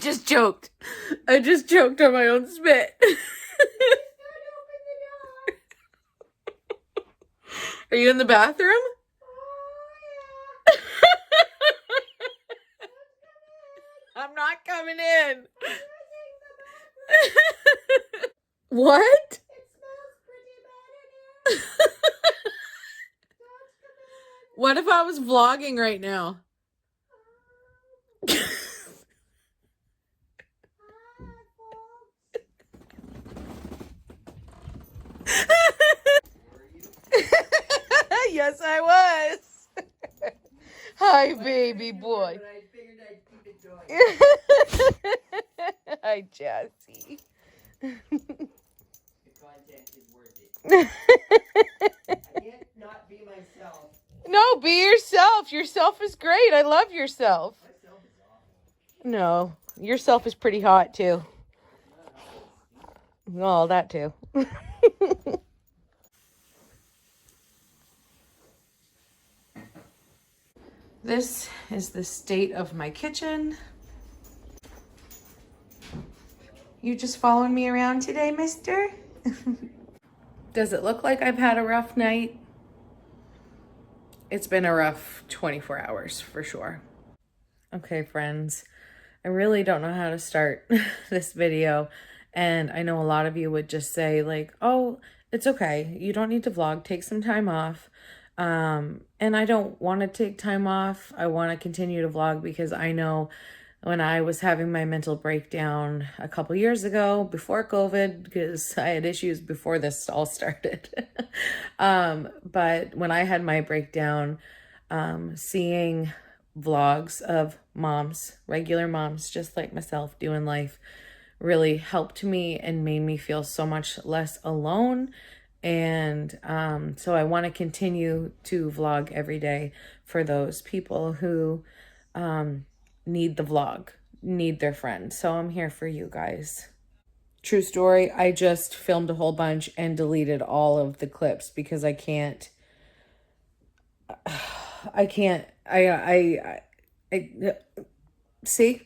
just choked. I just choked on my own spit. Are you in the bathroom? I'm not coming in. What? What if I was vlogging right now? Yes, I was. Hi, baby boy. But I figured I'd keep it going. Hi, Jesse. The content is worth it. I can't not be myself. No, be yourself. Yourself is great. I love yourself. Myself is awful. No, yourself is pretty hot, too. Well, that, too. This is the state of my kitchen. You just following me around today, mister? Does it look like I've had a rough night? It's been a rough 24 hours for sure. Okay, friends, I really don't know how to start this video. And I know a lot of you would just say like, oh, it's okay. You don't need to vlog. Take some time off. And I don't want to take time off. I want to continue to vlog because I know when I was having my mental breakdown a couple years ago before COVID, because I had issues before this all started. But when I had my breakdown, seeing vlogs of moms, regular moms, just like myself doing life, really helped me and made me feel so much less alone. And so I want to continue to vlog every day for those people who need the vlog, need their friends. So I'm here for you guys. True story, I just filmed a whole bunch and deleted all of the clips because I see?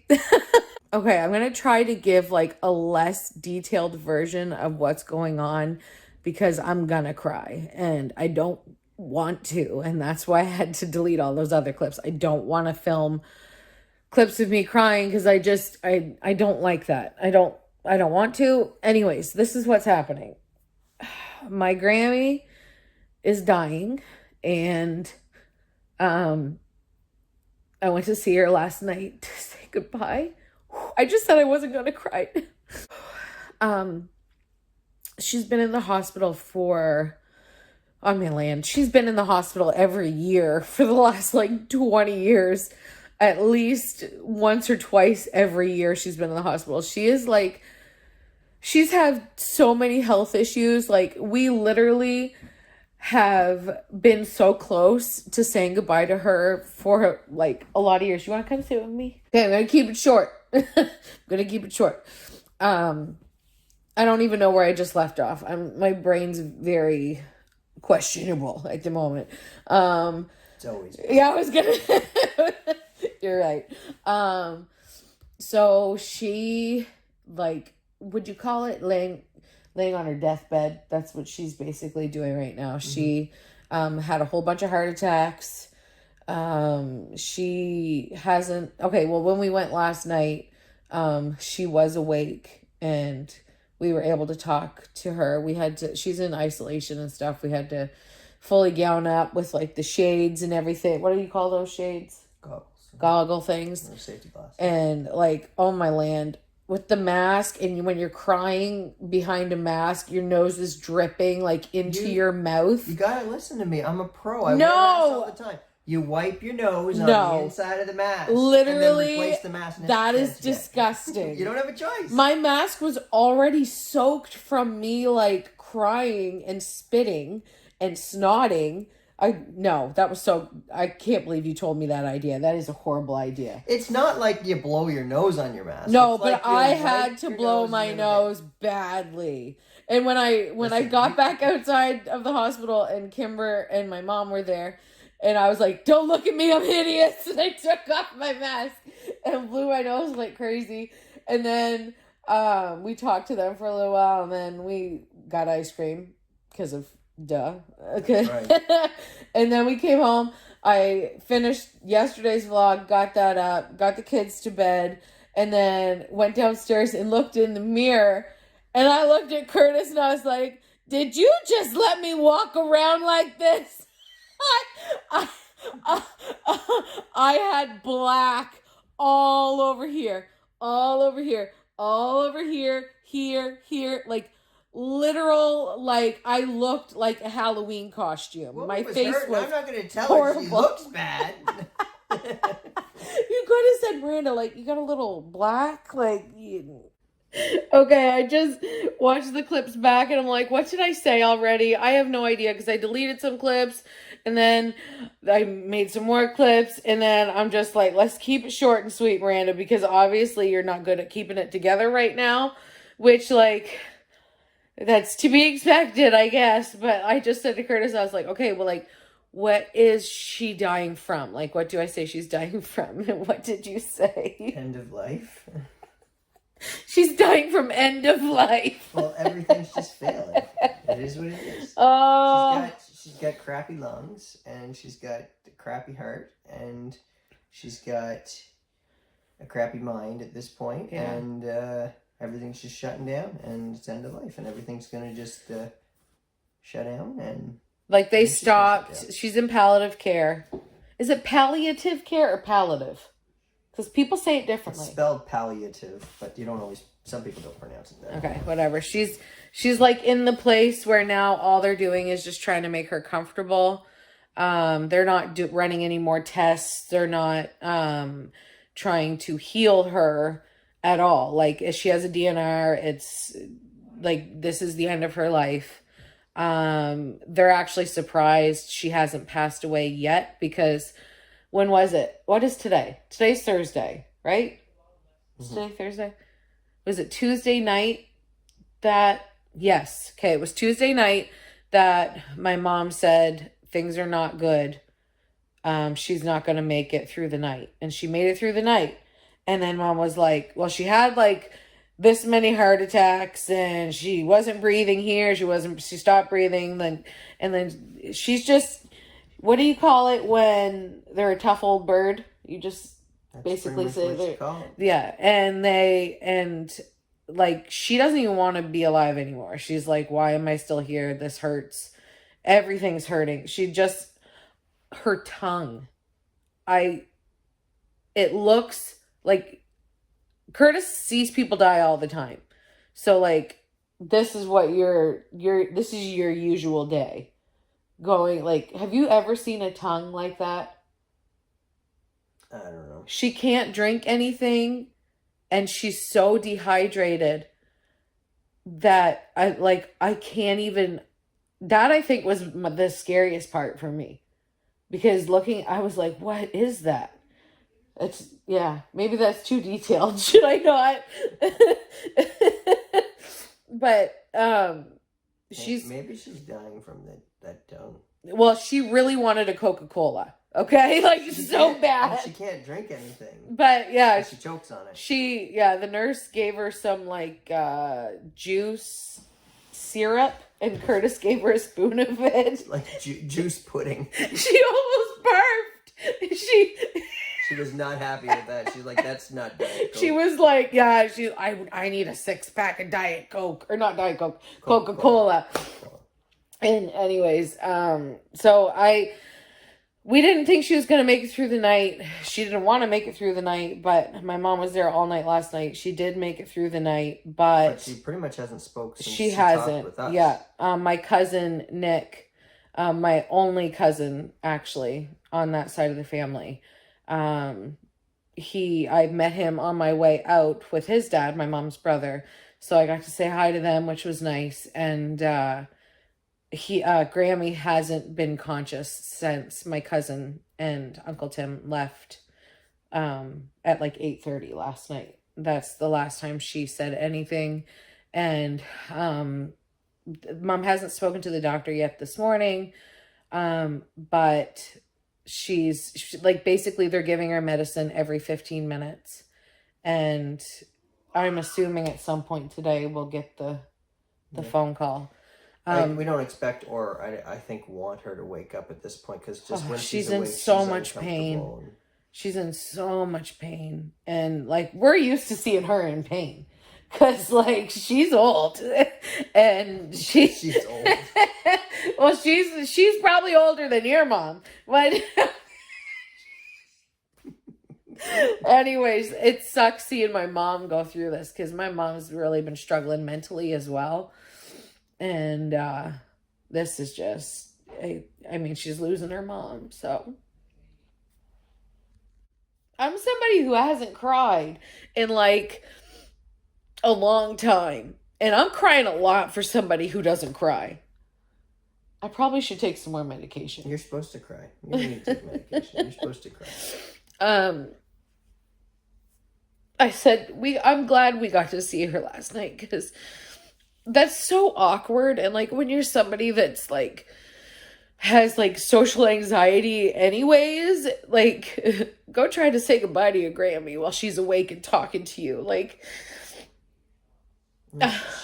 Okay, I'm going to try to give like a less detailed version of what's going on because I'm gonna cry and I don't want to. And that's why I had to delete all those other clips. I don't want to film clips of me crying because I don't like that. I don't want to. Anyways, this is what's happening. My Grammy is dying and I went to see her last night to say goodbye. I just said I wasn't gonna cry. She's been in the hospital she's been in the hospital every year for the last like 20 years. At least once or twice every year she's been in the hospital. She's had so many health issues. Like, we literally have been so close to saying goodbye to her for like a lot of years. You want to come sit with me? Okay, I'm going to keep it short. I don't even know where I just left off. My brain's very questionable at the moment. It's always been. Yeah, I was gonna. You're right. So she, like, would you call it laying on her deathbed? That's what she's basically doing right now. Mm-hmm. She had a whole bunch of heart attacks. She hasn't. Okay, well, when we went last night, she was awake and we were able to talk to her. She's in isolation and stuff. We had to fully gown up with like the shades and everything. What do you call those shades? Goggle things. Safety glasses. And like, oh my land, with the mask, and when you're crying behind a mask, your nose is dripping like into your mouth. You gotta listen to me. I'm a pro. I wear No. masks all the time. You wipe your nose on the inside of the mask. Literally, and then replace the mask that is disgusting. You don't have a choice. My mask was already soaked from me like crying and spitting and snotting. I can't believe you told me that idea. That is a horrible idea. It's not like you blow your nose on your mask. No, it's but like I had to blow my nose badly. And when I got back outside of the hospital and Kimber and my mom were there, and I was like, don't look at me, I'm hideous. And I took off my mask and blew my nose like crazy. And then we talked to them for a little while, and then we got ice cream because of duh. Okay. Right. And then we came home. I finished yesterday's vlog, got that up, got the kids to bed, and then went downstairs and looked in the mirror. And I looked at Curtis and I was like, did you just let me walk around like this? I had black all over here, all over here, all over here, here, like literal, like I looked like a Halloween costume. Well, my face hurting. was I'm not going to tell horrible. her she looks bad. You could have said, Miranda, like, you got a little black, like, Okay, I just watched the clips back and I'm like, what did I say already? I have no idea because I deleted some clips and then I made some more clips and then I'm just like, let's keep it short and sweet, Miranda, because obviously you're not good at keeping it together right now, which, like, that's to be expected, I guess. But I just said to Curtis, I was like, okay, well, like, what is she dying from? Like, what do I say she's dying from? And what did you say? End of life. She's dying from end of life. Well, everything's just failing. It is what it is. Oh. She's got crappy lungs, and she's got a crappy heart, and she's got a crappy mind at this point, Yeah. and everything's just shutting down, and it's end of life, and everything's gonna just shut down, and like they stopped. She's in palliative care. Is it palliative care or palliative? Because people say it differently. It's spelled palliative, but you don't always. Some people don't pronounce it that. Okay, whatever. She's like in the place where now all they're doing is just trying to make her comfortable. They're not running any more tests. They're not trying to heal her at all. Like, if she has a DNR, it's like this is the end of her life. They're actually surprised she hasn't passed away yet because. When was it? What is today? Today's Thursday, right? Is today Thursday? Was it Tuesday night that... Yes. Okay, it was Tuesday night that my mom said things are not good. She's not going to make it through the night. And she made it through the night. And then mom was like, well, she had like this many heart attacks and she wasn't breathing here. She stopped breathing. And then she's just... What do you call it when they're a tough old bird? You just That's basically say they're... Yeah, and like she doesn't even want to be alive anymore. She's like, why am I still here? This hurts. Everything's hurting. Her tongue. It looks like Curtis sees people die all the time. So like this is what this is your usual day. Going, like, have you ever seen a tongue like that? I don't know. She can't drink anything, and she's so dehydrated that I can't even... That, I think, was the scariest part for me. Because I was like, what is that? It's, yeah, maybe that's too detailed. Should I not? But, maybe she's dying from that tongue. Well, she really wanted a Coca-Cola. Okay, like so bad. She can't drink anything. But yeah, she chokes on it. The nurse gave her some like juice syrup, and Curtis gave her a spoon of it. Like juice pudding. She almost barfed. She was not happy with that. She's like, that's not Diet Coke. She was like, yeah, I need a 6-pack of Diet Coke. Or not Diet Coke, Coca-Cola. And anyways, we didn't think she was going to make it through the night. She didn't want to make it through the night, but my mom was there all night last night. She did make it through the night, but she pretty much hasn't spoken since she hasn't. Talked with us. Yeah. My cousin, Nick, my only cousin, actually, on that side of the family, I met him on my way out with his dad, my mom's brother. So I got to say hi to them, which was nice. And, Grammy hasn't been conscious since my cousin and Uncle Tim left, at like 8:30 last night. That's the last time she said anything. And, mom hasn't spoken to the doctor yet this morning. But she's like, basically they're giving her medicine every 15 minutes. And I'm assuming at some point today we'll get the phone call. We don't expect or I think want her to wake up at this point because just when she's awake, in so she's much pain. uncomfortable. She's in so much pain. And, like, we're used to seeing her in pain. Because, like, she's old. And she's old. Well, she's probably older than your mom. But anyways, it sucks seeing my mom go through this. Because my mom's really been struggling mentally as well. And this is just... I mean, she's losing her mom, so... I'm somebody who hasn't cried in, like, a long time. And I'm crying a lot for somebody who doesn't cry. I probably should take some more medication. You're supposed to cry. You don't need to take medication. You're supposed to cry. I said, I'm glad we got to see her last night. Because that's so awkward. And, like, when you're somebody that's, like... has, like, social anxiety anyways, like, go try to say goodbye to your Grammy while she's awake and talking to you. Like,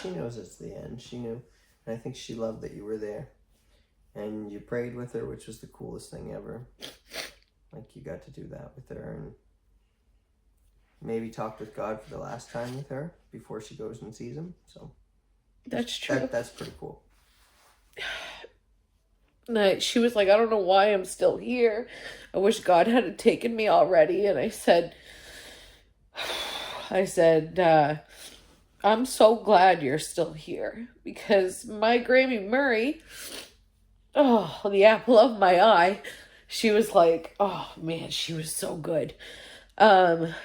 she knows it's the end. She knew. And I think she loved that you were there. And you prayed with her, which was the coolest thing ever. Like, you got to do that with her. And maybe talked with God for the last time with her before she goes and sees him. So that's true. That's pretty cool. She was like, I don't know why I'm still here. I wish God had taken me already. And I said, I'm so glad you're still here. Because my Grammy Murray, oh, the apple of my eye, she was like, oh man, she was so good.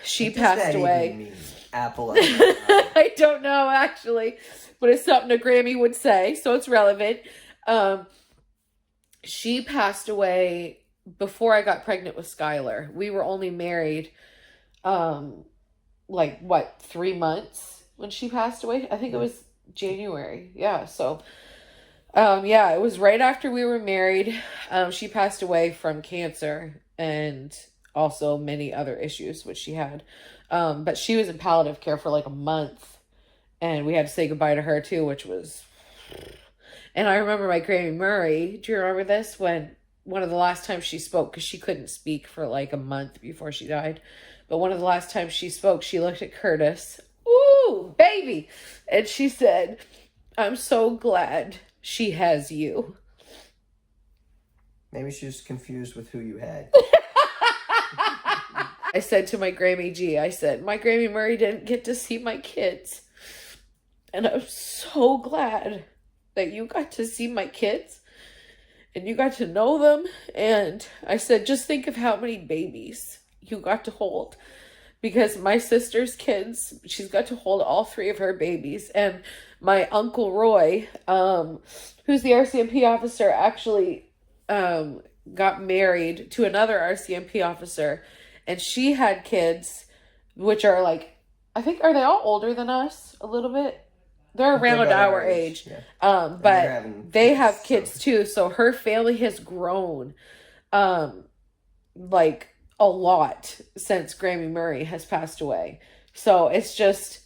She passed away. Even mean? Apple of my eye. I don't know actually, but it's something a Grammy would say, so it's relevant. She passed away before I got pregnant with Skylar. We were only married, 3 months when she passed away? I think it was January. Yeah. So, it was right after we were married. She passed away from cancer and also many other issues, which she had. But she was in palliative care for like a month and we had to say goodbye to her too, which was... And I remember my Grammy Murray, do you remember this? When one of the last times she spoke, because she couldn't speak for like a month before she died. But one of the last times she spoke, she looked at Curtis. Ooh, baby. And she said, I'm so glad she has you. Maybe she was confused with who you had. I said to my Grammy G, I said, my Grammy Murray didn't get to see my kids. And I'm so glad that you got to see my kids and you got to know them. And I said, just think of how many babies you got to hold, because my sister's kids, she's got to hold all 3 of her babies. And my Uncle Roy, who's the RCMP officer, actually got married to another RCMP officer, and she had kids, which are like, I think, are they all older than us a little bit? They're around our age. Yeah. But they have kids too. So her family has grown like a lot since Grammy Murray has passed away. So it's just,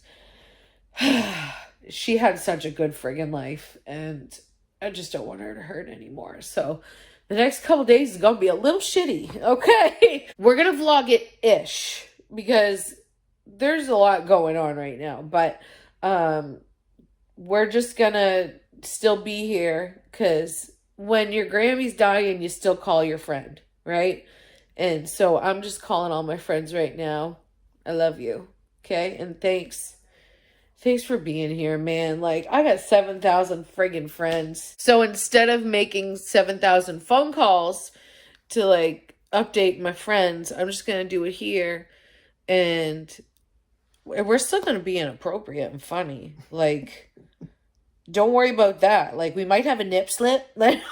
she had such a good friggin' life and I just don't want her to hurt anymore. So the next couple days is going to be a little shitty. Okay. We're going to vlog it-ish because there's a lot going on right now. But, we're just gonna still be here because when your Grammy's dying, you still call your friend, right? And so I'm just calling all my friends right now. I love you, okay? And thanks for being here, man. Like, I got 7,000 friggin' friends. So instead of making 7,000 phone calls to, like, update my friends, I'm just gonna do it here. And we're still gonna be inappropriate and funny. Like... Don't worry about that. Like, we might have a nip slip. No, you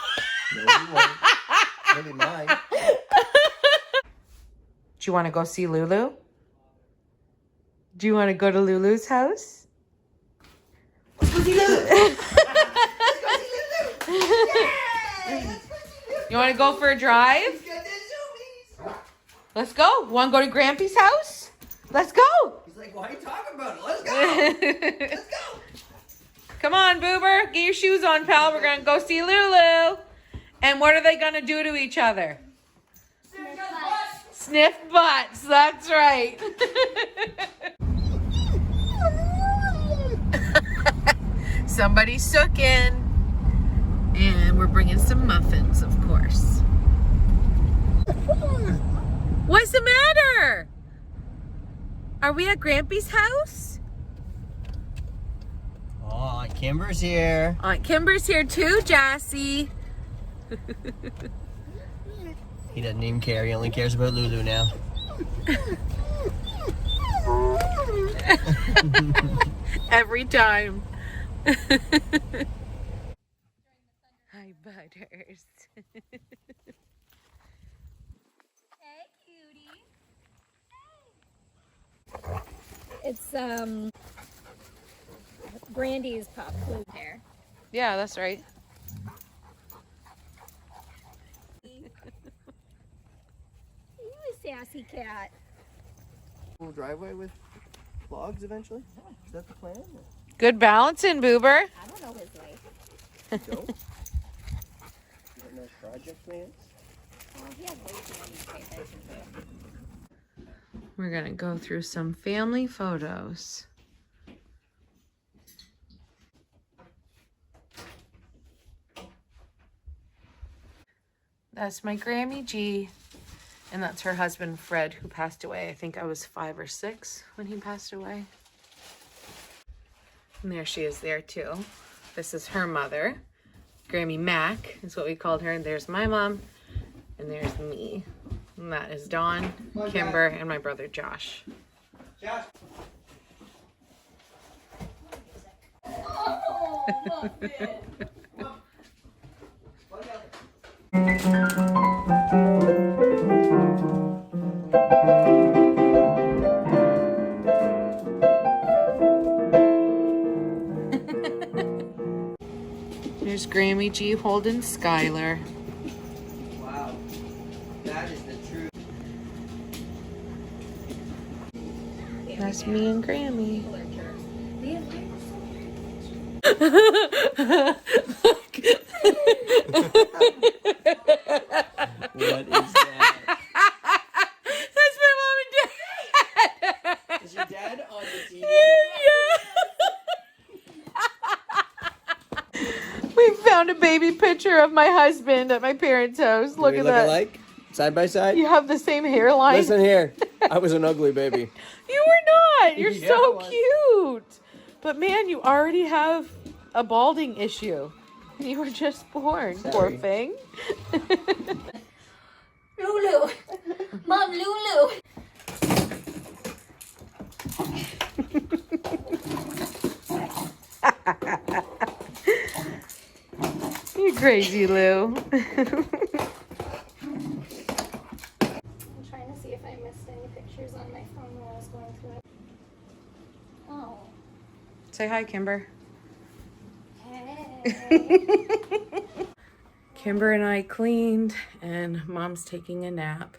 won't. Maybe mine. Do you want to go see Lulu? Do you want to go to Lulu's house? Let's go see Lulu. Let's go see Lulu. Yay! You want to go for a drive? Let's go. Want to go to Grampy's house? Let's go. He's like, why are you talking about it? Let's go. Let's go. Come on, Boober. Get your shoes on, pal. We're going to go see Lulu. And what are they going to do to each other? Sniff butts. That's right. Somebody's sooking. And we're bringing some muffins, of course. What's the matter? Are we at Grampy's house? Oh, Aunt Kimber's here. Aunt Kimber's here too, Jassy. He doesn't even care. He only cares about Lulu now. Every time. Hi, Butters. Hey, cutie. Hey. It's Brandy's pup, blue hair. Yeah, that's right. You a sassy cat. Little driveway with logs eventually? Is that the plan? Good balancing, Boober. I don't know his life. Go. You got no project plans? Oh, he has way too many to pay attention to. We're going to go through some family photos. That's my Grammy G. And that's her husband, Fred, who passed away. I think I was 5 or 6 when he passed away. And there she is there, too. This is her mother. Grammy Mac is what we called her. And there's my mom. And there's me. And that is Dawn, Kimber, and my brother, Josh. Josh. There's Grammy G holding Skylar. Wow. That is the truth. That's me and Grammy. What is that? That's my mom and dad. Is your dad on the TV? Yeah. We found a baby picture of my husband at my parents' house. Look at that. Alike? Side by side? You have the same hairline. Listen here. I was an ugly baby. You were not. You're Yeah, so I was. cute. But man, you already have a balding issue. You were just born, poor Sorry. thing. Lulu. Mom, Lulu. You're crazy, Lou. I'm trying to see if I missed any pictures on my phone while I was going through it. Oh. Say hi, Kimber. Hey. Kimber and I cleaned, and Mom's taking a nap.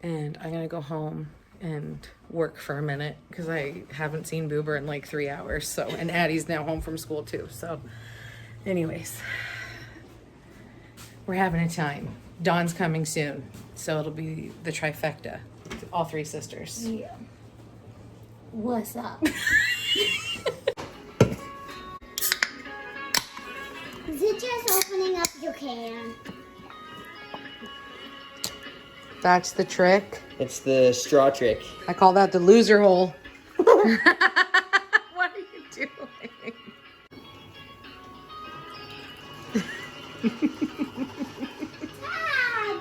And I'm gonna go home and work for a minute because I haven't seen Boober in like 3 hours. So, and Addie's now home from school too. So, anyways, we're having a time. Dawn's coming soon, so it'll be the trifecta, all 3 sisters. Yeah. What's up? Is it just opening up your can? That's the trick. It's the straw trick. I call that the loser hole. What are you doing?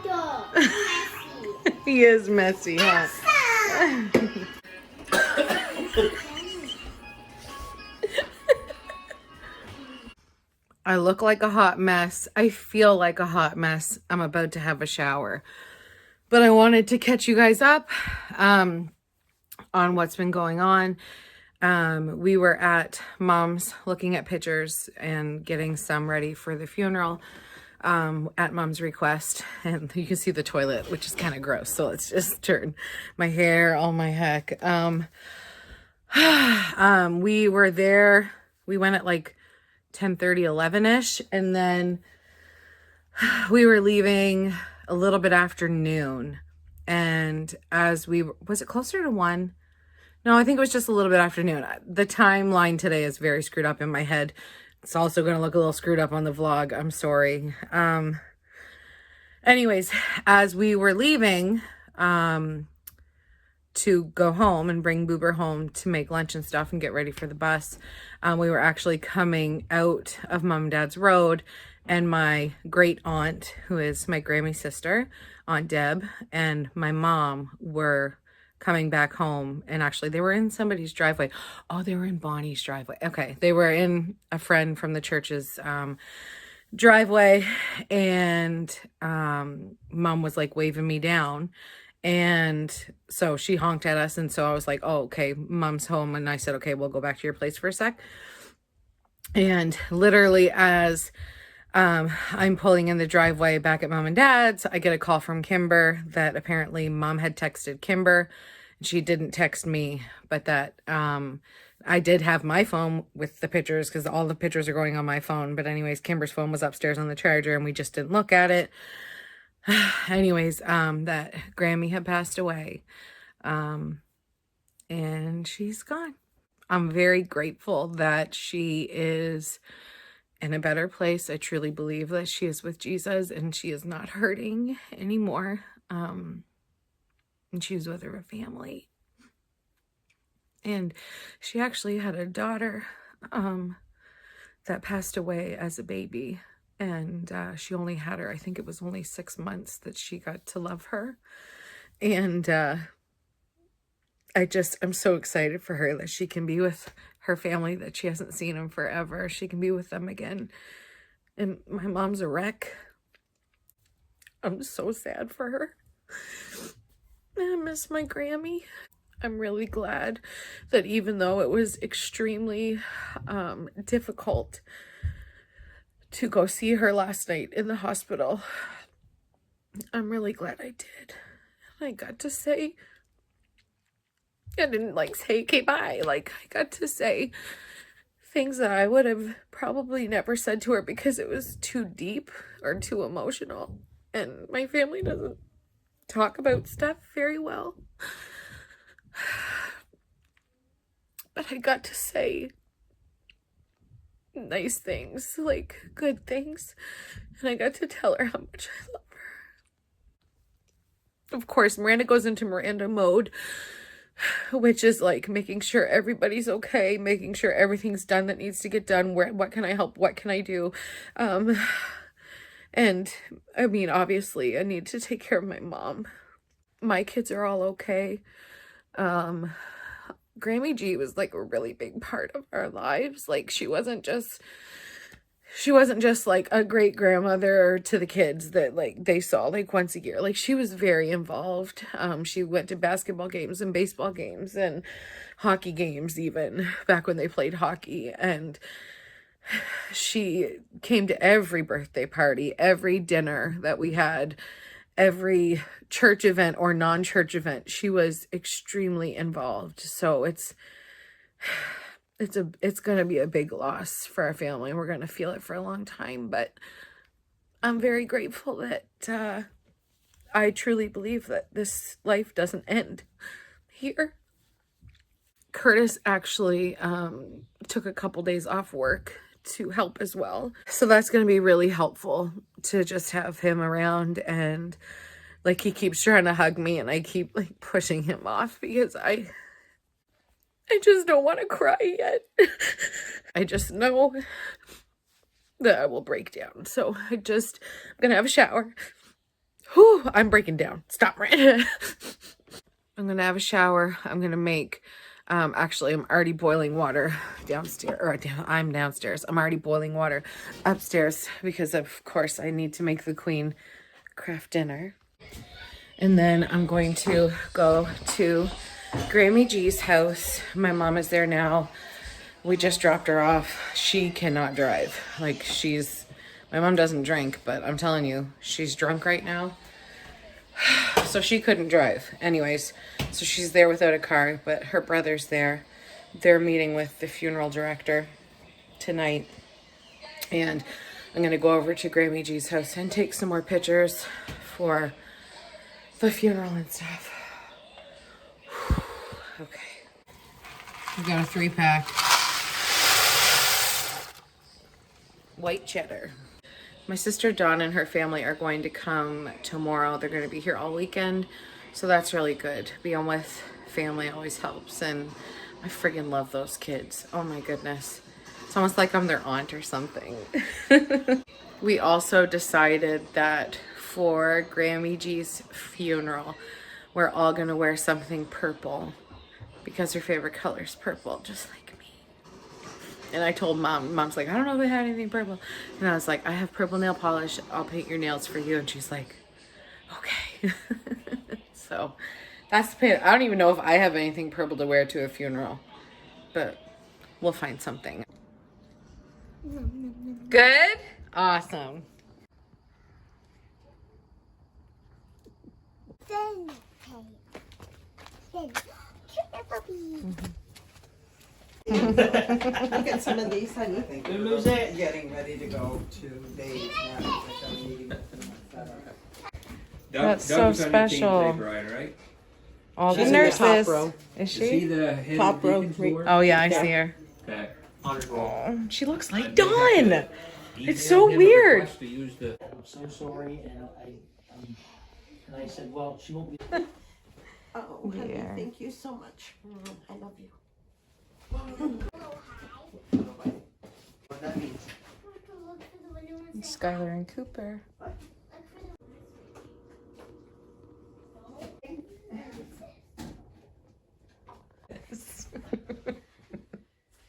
Dad! Messy. He is messy, huh? I look like a hot mess. I feel like a hot mess. I'm about to have a shower. But I wanted to catch you guys up on what's been going on. We were at Mom's looking at pictures and getting some ready for the funeral. at mom's request, and you can see the toilet, which is kind of gross. So let's just turn my hair, all my heck. We were there, we went at like 10:30, 11ish, and then we were leaving a little bit after noon. And as was it closer to 1? No, I think it was just a little bit after noon. The timeline today is very screwed up in my head. It's also going to look a little screwed up on the vlog. I'm sorry. Anyways, as we were leaving, to go home and bring Boober home to make lunch and stuff and get ready for the bus, we were actually coming out of Mom and Dad's road, and my great aunt, who is my Grammy's sister, Aunt Deb, and my mom were coming back home. And actually they were in somebody's driveway. Oh, they were in Bonnie's driveway. Okay, they were in a friend from the church's driveway, and mom was like waving me down, and so she honked at us, and so I was like, oh, okay, mom's home. And I said, okay, we'll go back to your place for a sec. And literally as I'm pulling in the driveway back at Mom and Dad's, I get a call from Kimber that apparently mom had texted Kimber. She didn't text me, but that I did have my phone with the pictures, because all the pictures are going on my phone. But anyways, Kimber's phone was upstairs on the charger, and we just didn't look at it. Anyways, that Grammy had passed away, and she's gone. I'm very grateful that she is in a better place. I truly believe that she is with Jesus, and she is not hurting anymore. And she's with her family. And she actually had a daughter that passed away as a baby. And she only had her, I think it was only 6 months that she got to love her. And I'm so excited for her that she can be with her family, that she hasn't seen them forever. She can be with them again. And my mom's a wreck. I'm so sad for her. I miss my Grammy. I'm really glad that even though it was extremely difficult to go see her last night in the hospital, I'm really glad I did. I got to say, I didn't like say, okay, bye. Like, I got to say things that I would have probably never said to her because it was too deep or too emotional. And my family doesn't talk about stuff very well. But I got to say nice things, like good things. And I got to tell her how much I love her. Of course, Miranda goes into Miranda mode, which is like making sure everybody's okay, making sure everything's done that needs to get done. What can I help? What can I do? And I mean, obviously I need to take care of my mom. My kids are all okay. Grammy G was like a really big part of our lives. Like, she wasn't just like a great grandmother to the kids that like they saw like once a year. Like, she was very involved. She went to basketball games and baseball games and hockey games, even back when they played hockey. And she came to every birthday party, every dinner that we had, every church event or non-church event. She was extremely involved. So it's going to be a big loss for our family. We're going to feel it for a long time, but I'm very grateful that I truly believe that this life doesn't end here. Curtis actually took a couple days off work to help as well. So that's going to be really helpful to just have him around. And like, he keeps trying to hug me and I keep like pushing him off because I just don't want to cry yet. I just know that I will break down. So I'm going to have a shower. Whew, I'm breaking down. Stop, Miranda. I'm going to have a shower. I'm going to make, actually, I'm already boiling water downstairs, or I'm downstairs. I'm already boiling water upstairs because of course I need to make the queen craft dinner. And then I'm going to go to Grammy G's house. My mom is there now. We just dropped her off. She cannot drive. Like, she's My mom doesn't drink, but I'm telling you, she's drunk right now. So she couldn't drive. Anyways, so she's there without a car, but her brother's there. They're meeting with the funeral director tonight. And I'm going to go over to Grammy G's house and take some more pictures for the funeral and stuff. Okay. We got a 3-pack. White cheddar. My sister Dawn and her family are going to come tomorrow. They're going to be here all weekend. So that's really good. Being with family always helps. And I friggin' love those kids. Oh my goodness. It's almost like I'm their aunt or something. We also decided that for Grammy G's funeral, we're all going to wear something purple because her favorite color is purple, just like me. And I told Mom's like, I don't know if they had anything purple. And I was like, I have purple nail polish. I'll paint your nails for you. And she's like, okay. So that's the plan. I don't even know if I have anything purple to wear to a funeral, but we'll find something. Good? Awesome. Look at some of these, honey. Who's it? Getting ready to go to Dave's now. Which I'm meeting with him on Saturday. That's so Doug's on your team special. today, Brian, right? All the She's in the top nurses. row. Is Is he she? the head Top of the row, Deacons right. Board? Oh yeah, I see her. Okay. Oh, she looks like And they have Dawn. to It's email so him a weird. request to use the I'm so sorry, and I said, well, she won't be. Oh, honey, Yeah. thank you so much. I love you. What that means? Skylar and Cooper.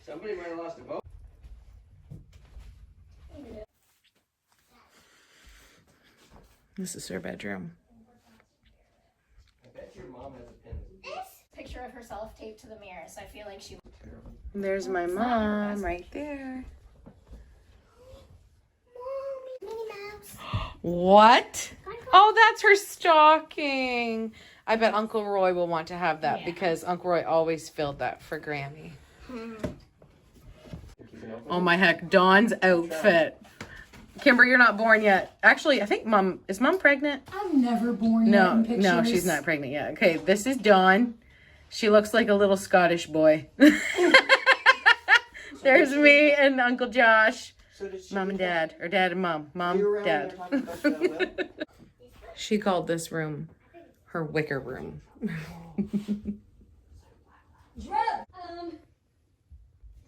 Somebody might have lost a vote. This is her bedroom. I bet your mom has a pin. Picture of herself taped to the mirror, so I feel like she. There's my mom right there. Minnie Mouse. What? Oh, that's her stocking. I bet Uncle Roy will want to have that because Uncle Roy always filled that for Grammy. Oh my heck, Dawn's outfit. Kimber, you're not born yet. Actually, I think is Mom pregnant? I'm never born yet in pictures. No, she's not pregnant yet. Okay, this is Dawn. She looks like a little Scottish boy. There's me and Uncle Josh. So did she Mom and Dad. Or Dad and Mom. You Mom, were around Dad. there talking about your will? She called this room her wicker room.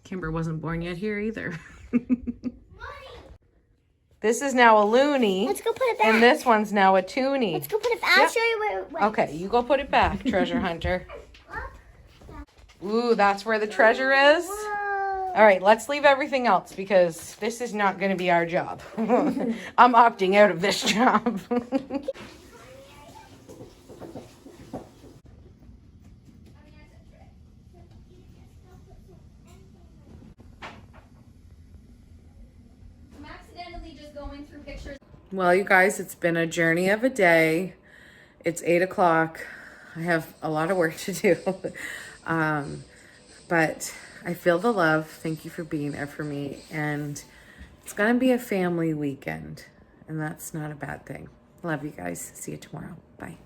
Kimber wasn't born yet here either. This is now a loony. Let's go put it back. Oh, And this one's now a toonie. Let's go put it back. I'll show you where it went. Okay, you go put it back, treasure hunter. Ooh, that's where the treasure is. Whoa. All right, let's leave everything else because this is not going to be our job. I'm opting out of this job. I'm accidentally just going through pictures. Well, you guys, it's been a journey of a day. It's 8 o'clock. I have a lot of work to do. But I feel the love. Thank you for being there for me. And it's going to be a family weekend. And that's not a bad thing. Love you guys. See you tomorrow. Bye.